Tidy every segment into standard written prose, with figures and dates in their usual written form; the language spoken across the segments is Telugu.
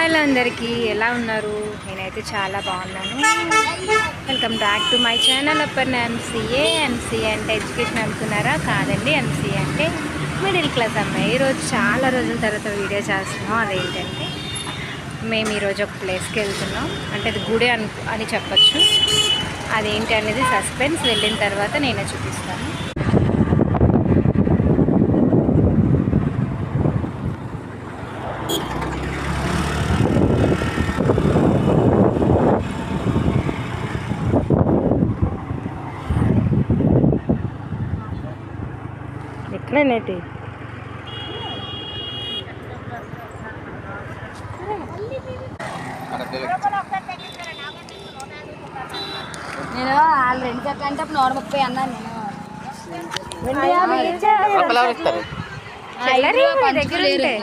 హలో అందరికీ, ఎలా ఉన్నారు? నేనైతే చాలా బాగున్నాను. Welcome back to my channel. Upper MCA. MCA అంటే ఎడ్యుకేషన్ అనుకున్నారా? కాదండి, ఎంసీఏ అంటే మిడిల్ క్లాస్ అమ్మాయి. ఈరోజు చాలా రోజుల తర్వాత వీడియో చేస్తున్నాం. అదేంటంటే మేము ఈరోజు ఒక ప్లేస్కి వెళ్తున్నాం. అంటే అది గుడి అని చెప్పచ్చు. అదేంటి అనేది సస్పెన్స్. వెళ్ళిన తర్వాత నేనే చూపిస్తాను. ఎక్కడనేటి నేను వాళ్ళు 2 చెట్లు అంటే 130 అన్నాను. నేను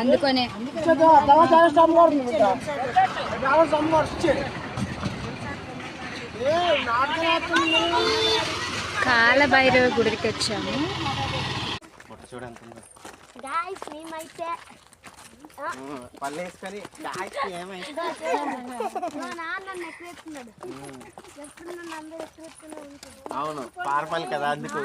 అందుకనే కాలభైరవ గుడికి వచ్చాము. అవును, పారపల్లి కదా, అందుకు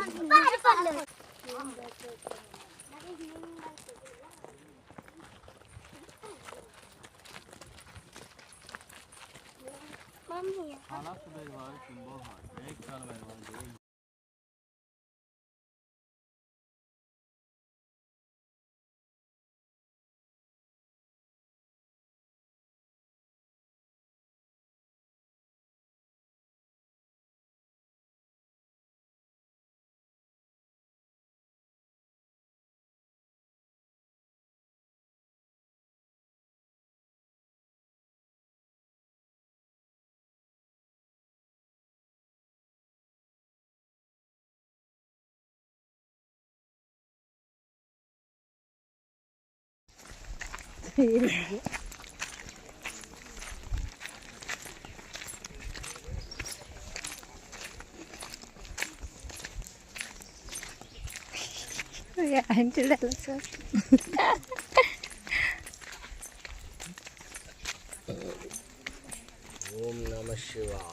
ఓం నమః శివాయ.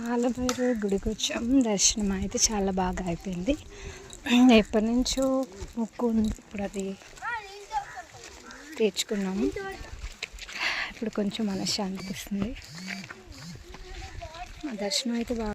కాలభైరవ గుడికి వచ్చాము. దర్శనం అయితే చాలా బాగా అయిపోయింది. ఎప్పటి నుంచో మొక్కు ఉంది, ఇప్పుడు అది తీర్చుకున్నాము. ఇప్పుడు కొంచెం మనశ్శాంతి ఇస్తుంది. దర్శనం అయితే బాగా